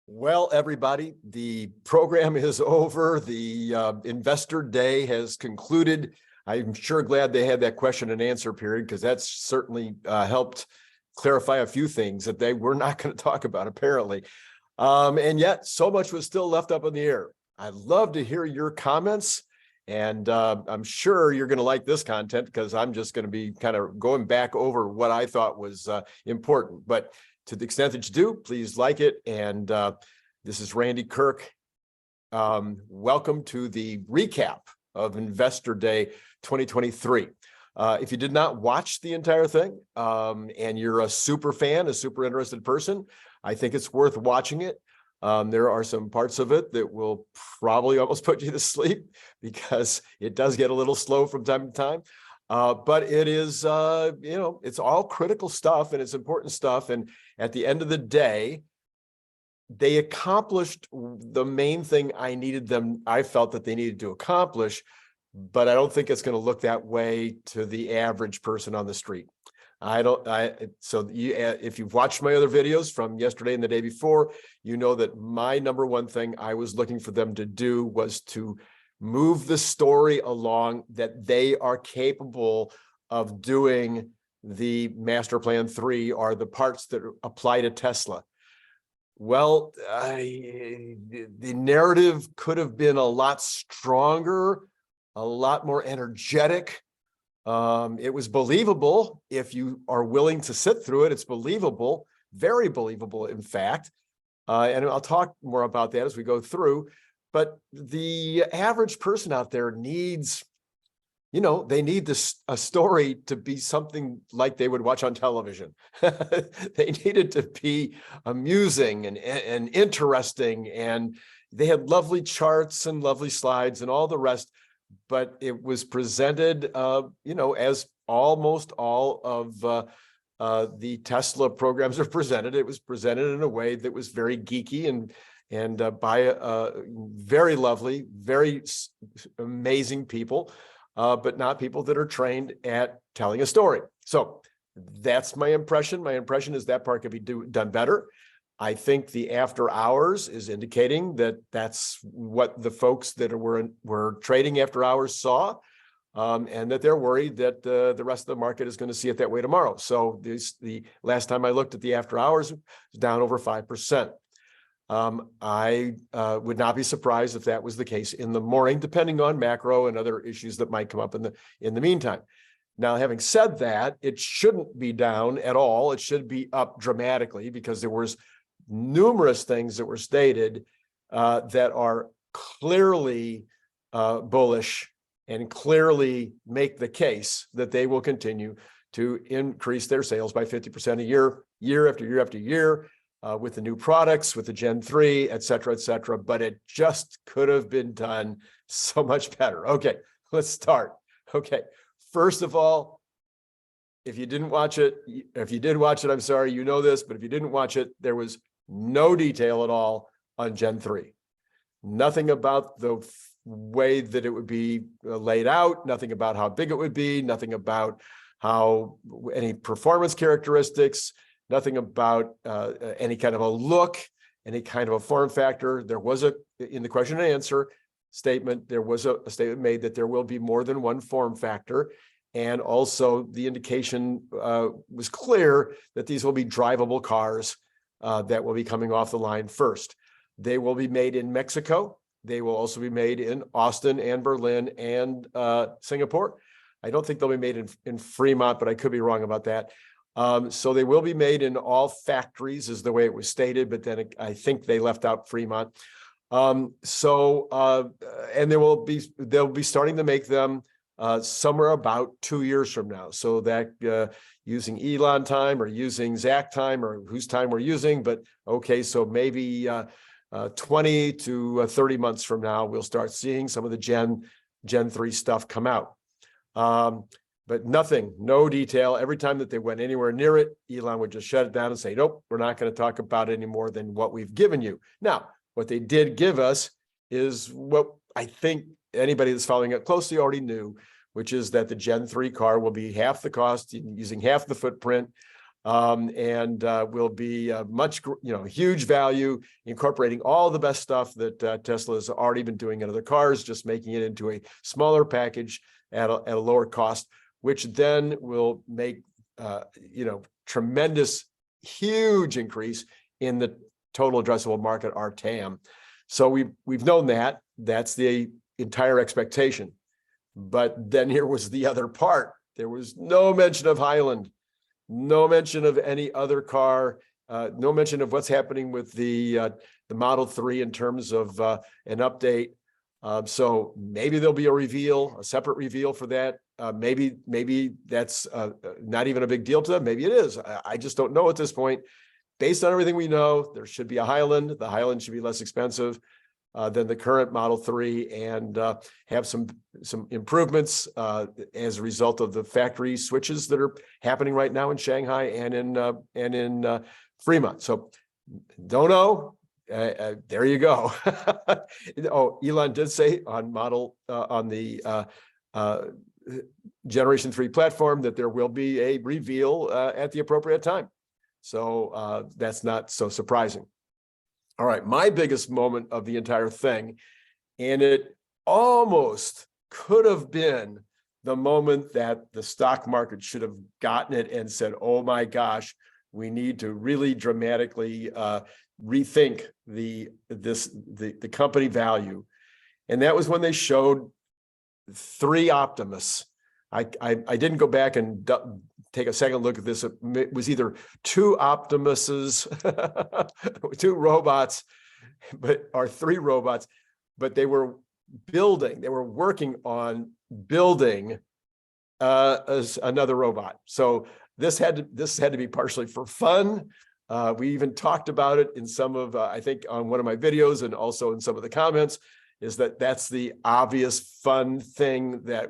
Well, everybody, the program is over. The investor day has concluded. I'm sure glad they had that question and answer period, because that's certainly helped clarify a few things that they were not going to talk about, apparently. And yet so much was still left up in the air. I'd love to hear your comments. And I'm sure you're going to like this content, because I'm just going to be kind of going back over what I thought was important. But to the extent that you do, please like it. And this is Randy Kirk. Welcome to the recap of Investor Day 2023. If you did not watch the entire thing and you're a super fan, a super interested person, I think it's worth watching it. There are some parts of it that will probably almost put you to sleep, because it does get a little slow from time to time. But it is, it's all critical stuff, and it's important stuff. And at the end of the day, they accomplished the main thing I felt that they needed to accomplish, but I don't think it's going to look that way to the average person on the street. If you've watched my other videos from yesterday and the day before, you know that my number one thing I was looking for them to do was to move the story along, that they are capable of doing the Master Plan 3, or the parts that apply to Tesla. Well, the narrative could have been a lot stronger, a lot more energetic. It was believable. If you are willing to sit through it, it's believable, very believable, in fact. And I'll talk more about that as we go through. But the average person out there needs, they need a story to be something like they would watch on television. They need it to be amusing and interesting. And they had lovely charts and lovely slides and all the rest. But it was presented, as almost all of the Tesla programs are presented. It was presented in a way that was very geeky and by very lovely, very amazing people, but not people that are trained at telling a story. So that's my impression. My impression is that part could be done better. I think the after hours is indicating that that's what the folks that were trading after hours saw, and that they're worried that the rest of the market is going to see it that way tomorrow. So the last time I looked at the after hours, it was down over 5%. I would not be surprised if that was the case in the morning, depending on macro and other issues that might come up in the meantime. Now, having said that, it shouldn't be down at all. It should be up dramatically, because there was numerous things that were stated that are clearly bullish and clearly make the case that they will continue to increase their sales by 50% a year, year after year after year, with the new products, with the Gen 3, et cetera, et cetera. But it just could have been done so much better. Okay, let's start. Okay, first of all, if you didn't watch it, if you did watch it, I'm sorry, you know this, but if you didn't watch it, there was no detail at all on Gen 3. Nothing about the way that it would be laid out, nothing about how big it would be, nothing about how any performance characteristics, nothing about any kind of a look, any kind of a form factor. There was in the question and answer statement, there was a statement made that there will be more than one form factor. And also the indication was clear that these will be drivable cars that will be coming off the line first. They will be made in Mexico. They will also be made in Austin and Berlin and Singapore. I don't think they'll be made in Fremont, but I could be wrong about that. So they will be made in all factories, is the way it was stated, but then I think they left out Fremont. And they'll be starting to make them somewhere about 2 years from now. So that using Elon time or using Zach time, or whose time we're using, but okay, so maybe 20 to 30 months from now, we'll start seeing some of the Gen 3 stuff come out. But nothing, no detail. Every time that they went anywhere near it, Elon would just shut it down and say, nope, we're not going to talk about it any more than what we've given you. Now, what they did give us is what I think anybody that's following it closely already knew, which is that the Gen 3 car will be half the cost, using half the footprint, and will be much, huge value, incorporating all the best stuff that Tesla has already been doing in other cars, just making it into a smaller package at a lower cost, which then will make tremendous, huge increase in the total addressable market, our TAM. So we've known that. That's the entire expectation. But then here was the other part. There was no mention of Highland, no mention of any other car, no mention of what's happening with the Model 3 in terms of an update. So maybe there'll be a separate reveal for that. Maybe that's not even a big deal to them. Maybe it is. I just don't know at this point. Based on everything we know, there should be a Highland. The Highland should be less expensive than the current Model 3 and have some improvements as a result of the factory switches that are happening right now in Shanghai and in Fremont. So don't know. There you go. Oh, Elon did say on the Generation 3 platform that there will be a reveal at the appropriate time. So that's not so surprising. All right, my biggest moment of the entire thing, and it almost could have been the moment that the stock market should have gotten it and said, oh my gosh, we need to really dramatically rethink the company value. And that was when they showed 3 Optimists. I didn't go back and take a second look at this. It was either 2 Optimists, 2 robots, or 3 robots, but they were working on building another robot. So this had to be partially for fun. We even talked about it in some of, I think on one of my videos and also in some of the comments, is that's the obvious fun thing that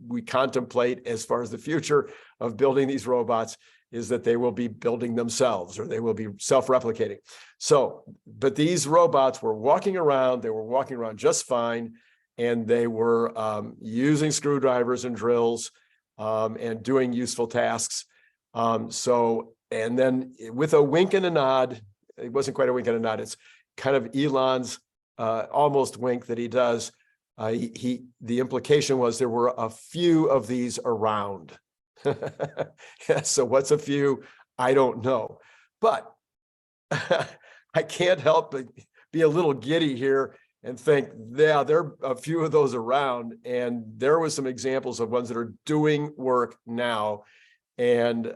we contemplate as far as the future of building these robots, is that they will be building themselves or they will be self-replicating. So, but these robots were walking around, they were walking around just fine, and they were using screwdrivers and drills and doing useful tasks. And then with a wink and a nod, it wasn't quite a wink and a nod, it's kind of Elon's almost wink that he does. The implication was there were a few of these around. So what's a few? I don't know. But I can't help but be a little giddy here and think, yeah, there are a few of those around. And there was some examples of ones that are doing work now. And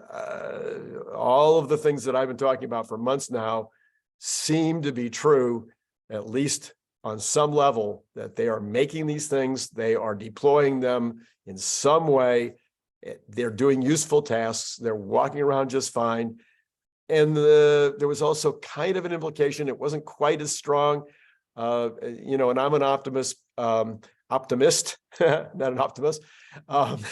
all of the things that I've been talking about for months now seem to be true, at least on some level, that they are making these things, they are deploying them in some way, they're doing useful tasks, they're walking around just fine. And there was also kind of an implication, it wasn't quite as strong, and I'm an optimist, not an optimist.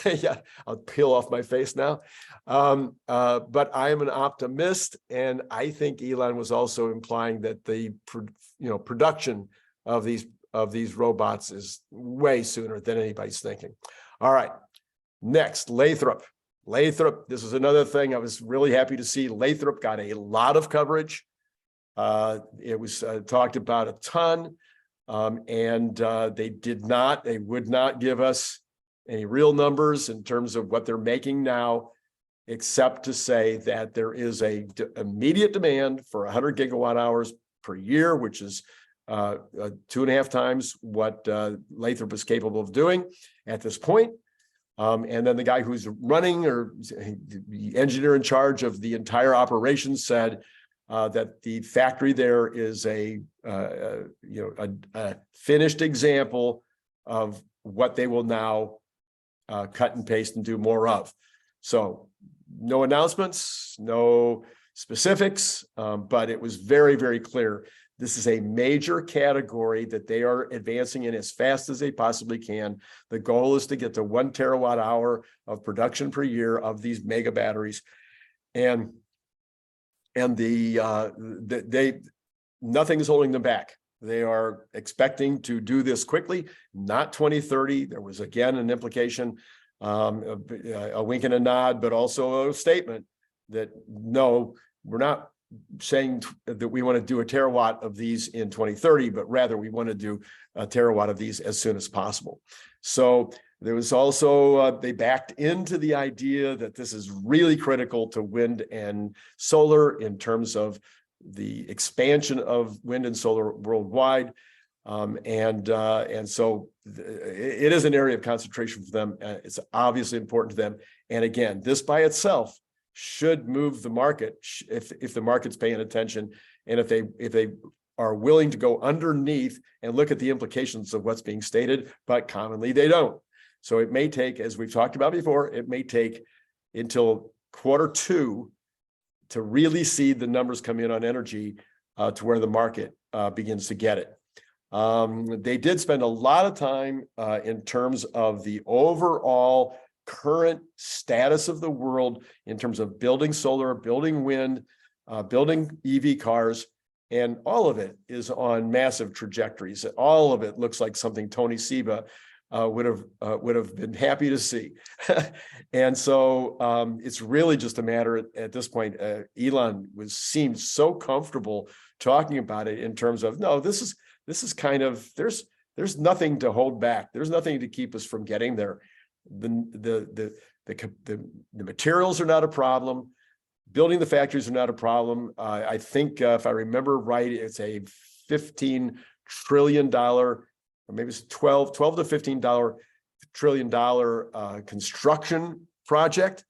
Yeah, I'll peel off my face now. But I am an optimist, and I think Elon was also implying that the production of these robots is way sooner than anybody's thinking. All right, next, Lathrop. Lathrop, this is another thing I was really happy to see. Lathrop got a lot of coverage. It was talked about a ton, and they would not give us any real numbers in terms of what they're making now, except to say that there is a immediate demand for 100 gigawatt hours per year, which is 2.5 times what Lathrop is capable of doing at this point. And then the guy who's running, or the engineer in charge of the entire operation, said that the factory there is a finished example of what they will now cut and paste and do more of. So no announcements, no specifics, but it was very, very clear. This is a major category that they are advancing in as fast as they possibly can. The goal is to get to 1 terawatt hour of production per year of these mega batteries. And nothing is holding them back. They are expecting to do this quickly, not 2030. There was, again, an implication, a wink and a nod, but also a statement that no, we're not saying that we want to do a terawatt of these in 2030, but rather we want to do a terawatt of these as soon as possible. So there was also, they backed into the idea that this is really critical to wind and solar in terms of the expansion of wind and solar worldwide. And so it is an area of concentration for them. It's obviously important to them. And again, this by itself should move the market if the market's paying attention, and if they are willing to go underneath and look at the implications of what's being stated, but commonly they don't. So it may take, as we've talked about before, it may take until Q2 to really see the numbers come in on energy to where the market begins to get it. They did spend a lot of time in terms of the overall current status of the world in terms of building solar, building wind, building EV cars, and all of it is on massive trajectories. All of it looks like something Tony Seba would have been happy to see. And so it's really just a matter at this point. Elon seemed so comfortable talking about it in terms of, no, this is kind of, there's nothing to hold back. There's nothing to keep us from getting there. The materials are not a problem. Building the factories are not a problem. I think if I remember right, it's a $15 trillion, or maybe it's $12 to $15 trillion construction project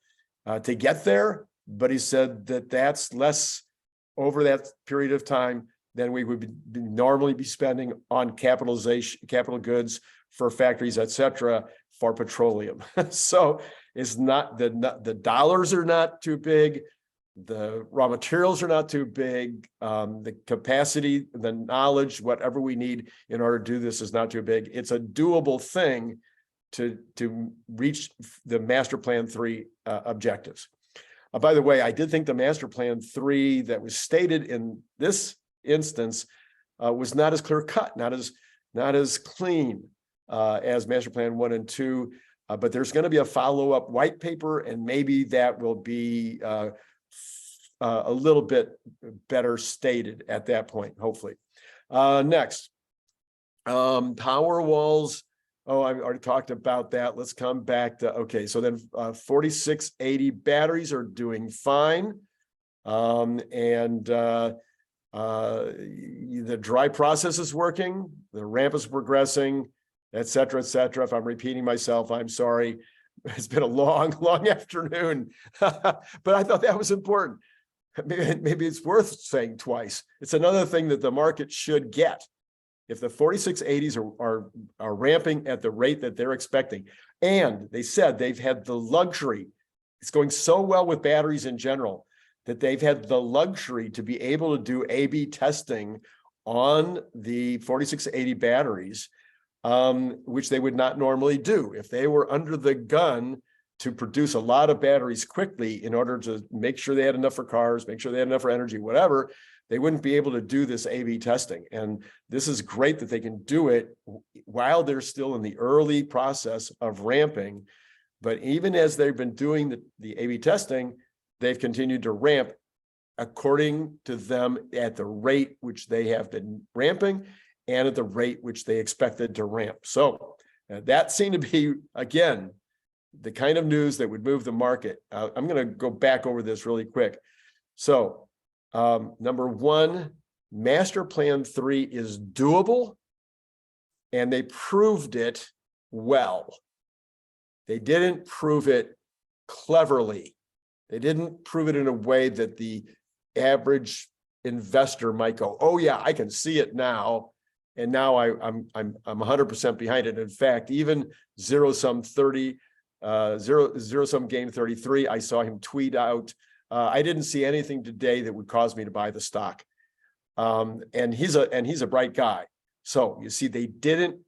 to get there. But he said that that's less over that period of time than we would normally be spending on capital goods for factories, et cetera, for petroleum. So it's not, the dollars are not too big. The raw materials are not too big. The capacity, the knowledge, whatever we need in order to do this is not too big. It's a doable thing to reach the Master Plan 3 objectives. By the way, I did think the Master Plan 3 that was stated in this instance was not as clear cut, not as clean as Master Plan 1 and 2. But there's going to be a follow-up white paper, and maybe that will be a little bit better stated at that point, hopefully. Next, power walls. Oh, I already talked about that. Let's come back to, okay, so then 4680 batteries are doing fine. The dry process is working, the ramp is progressing, et cetera, et cetera. If I'm repeating myself, I'm sorry. It's been a long, long afternoon, but I thought that was important. Maybe it's worth saying twice. It's another thing that the market should get. If the 4680s are ramping at the rate that they're expecting, and they said they've had the luxury, it's going so well with batteries in general, that they've had the luxury to be able to do A/B testing on the 4680 batteries, which they would not normally do. If they were under the gun to produce a lot of batteries quickly in order to make sure they had enough for cars, make sure they had enough for energy, whatever, they wouldn't be able to do this A/B testing. And this is great that they can do it while they're still in the early process of ramping. But even as they've been doing the A/B testing, they've continued to ramp according to them at the rate which they have been ramping and at the rate which they expected to ramp. So that seemed to be, again, the kind of news that would move the market. I'm going to go back over this really quick. So number one, Master Plan 3 is doable, and they proved it well. They didn't prove it cleverly. They didn't prove it in a way that the average investor might go, oh yeah, I can see it now. And now I'm 100% behind it. In fact, even zero sum game 33, I saw him tweet out, I didn't see anything today that would cause me to buy the stock. And he's a bright guy. So you see, they didn't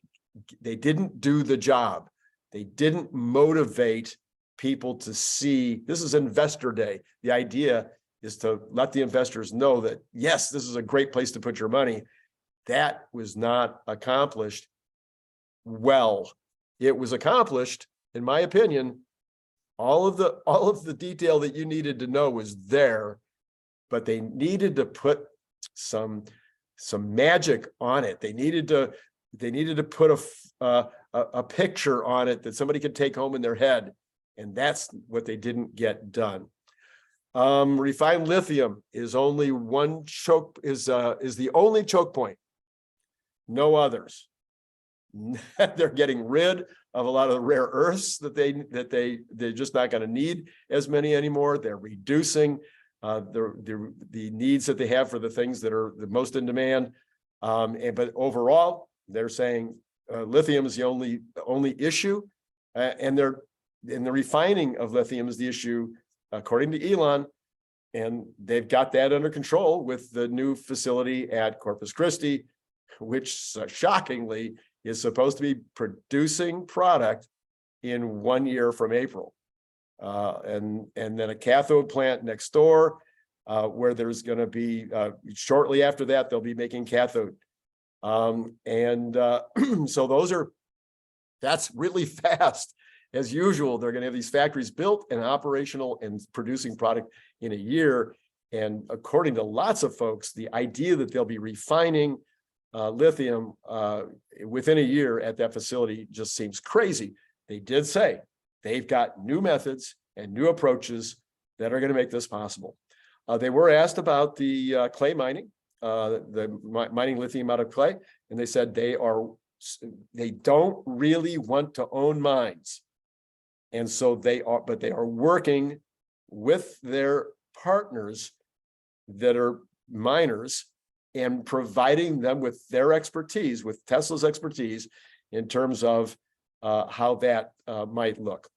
do the job. They didn't motivate people to see. This is investor day. The idea is to let the investors know that, yes, this is a great place to put your money. That was not accomplished well. It was accomplished, in my opinion, All of the detail that you needed to know was there, but they needed to put some magic on it. They needed to put a picture on it that somebody could take home in their head, and that's what they didn't get done. Refined lithium is only one choke is the only choke point. No others. They're getting rid of a lot of the rare earths that they're just not going to need as many anymore. They're reducing the needs that they have for the things that are the most in demand. But overall, they're saying lithium is the only issue, and the refining of lithium is the issue, according to Elon. And they've got that under control with the new facility at Corpus Christi, which shockingly is supposed to be producing product in 1 year from April. And then a cathode plant next door, where there's going to be, shortly after that, they'll be making cathode. So that's really fast. As usual, they're going to have these factories built and operational and producing product in a year. And according to lots of folks, the idea that they'll be refining lithium within a year at that facility just seems crazy. They did say they've got new methods and new approaches that are going to make this possible. They were asked about the clay mining, mining lithium out of clay, and they said they don't really want to own mines. And so they are working with their partners that are miners and providing them with their expertise, with Tesla's expertise in terms of how that might look.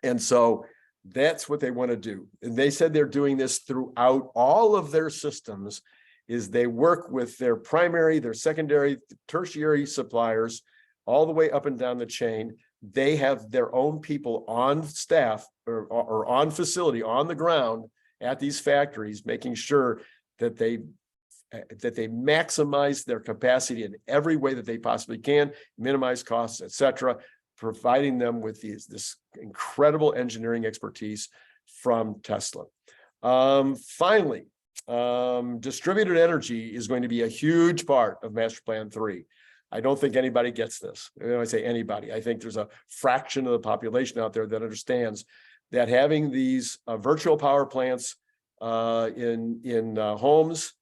And so that's what they want to do. And they said they're doing this throughout all of their systems, is they work with their primary, their secondary, tertiary suppliers, all the way up and down the chain. They have their own people on staff or on facility, on the ground at these factories, making sure that they maximize their capacity in every way that they possibly can, minimize costs, etc., providing them with this incredible engineering expertise from Tesla. Finally, distributed energy is going to be a huge part of Master Plan 3. I don't think anybody gets this. When I say anybody, I think there's a fraction of the population out there that understands that having these virtual power plants in homes,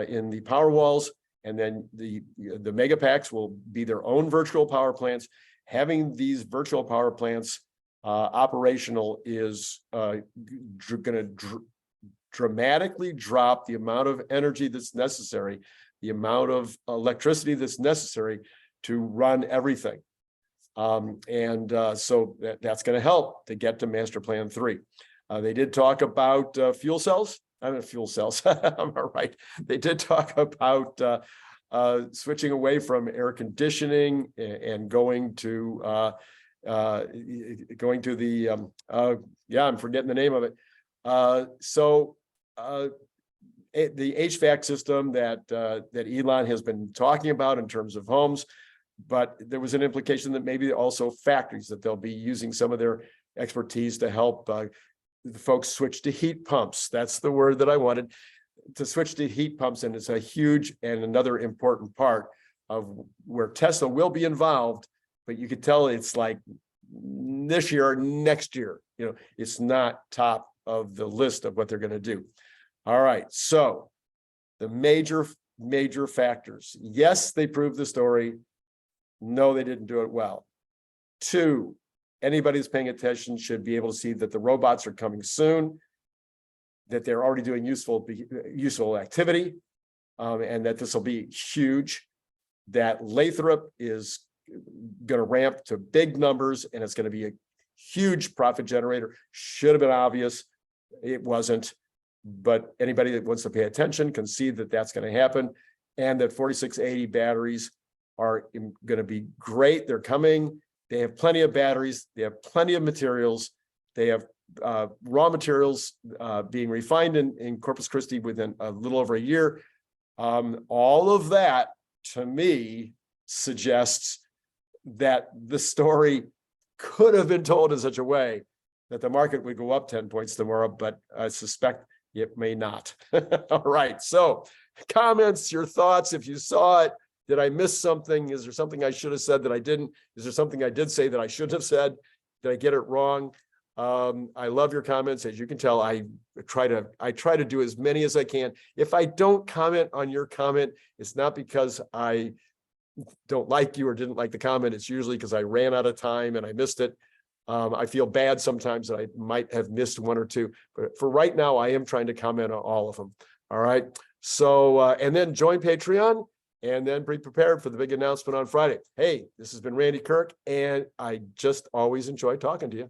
in the power walls, and then the mega packs will be their own virtual power plants. Having these virtual power plants operational is going to dramatically drop the amount of energy that's necessary, the amount of electricity that's necessary to run everything. So that's going to help to get to Master Plan 3. They did talk about fuel cells. Fuel cells, I'm all right. They did talk about switching away from air conditioning and going to the I'm forgetting the name of it. The HVAC system that Elon has been talking about in terms of homes, but there was an implication that maybe also factories, that they'll be using some of their expertise to help the folks switch to heat pumps. That's the word that I wanted, to switch to heat pumps. And it's a huge and another important part of where Tesla will be involved, but you could tell it's like this year or next year. It's not top of the list of what they're going to do. All right, so the major factors. Yes, they proved the story. No, they didn't do it well. 2, anybody who's paying attention should be able to see that the robots are coming soon, that they're already doing useful activity, and that this will be huge, that Lathrop is going to ramp to big numbers, and it's going to be a huge profit generator. Should have been obvious. It wasn't. But anybody that wants to pay attention can see that that's going to happen, and that 4680 batteries are going to be great. They're coming. They have plenty of batteries. They have plenty of materials. They have raw materials being refined in Corpus Christi within a little over a year. All of that, to me, suggests that the story could have been told in such a way that the market would go up 10 points tomorrow, but I suspect it may not. All right. So comments, your thoughts, if you saw it, did I miss something? Is there something I should have said that I didn't? Is there something I did say that I shouldn't have said? Did I get it wrong? I love your comments. As you can tell, I try to do as many as I can. If I don't comment on your comment, it's not because I don't like you or didn't like the comment. It's usually because I ran out of time and I missed it. I feel bad sometimes that I might have missed one or two, but for right now, I am trying to comment on all of them. All right. So, and then join Patreon and then be prepared for the big announcement on Friday. Hey, this has been Randy Kirk, and I just always enjoy talking to you.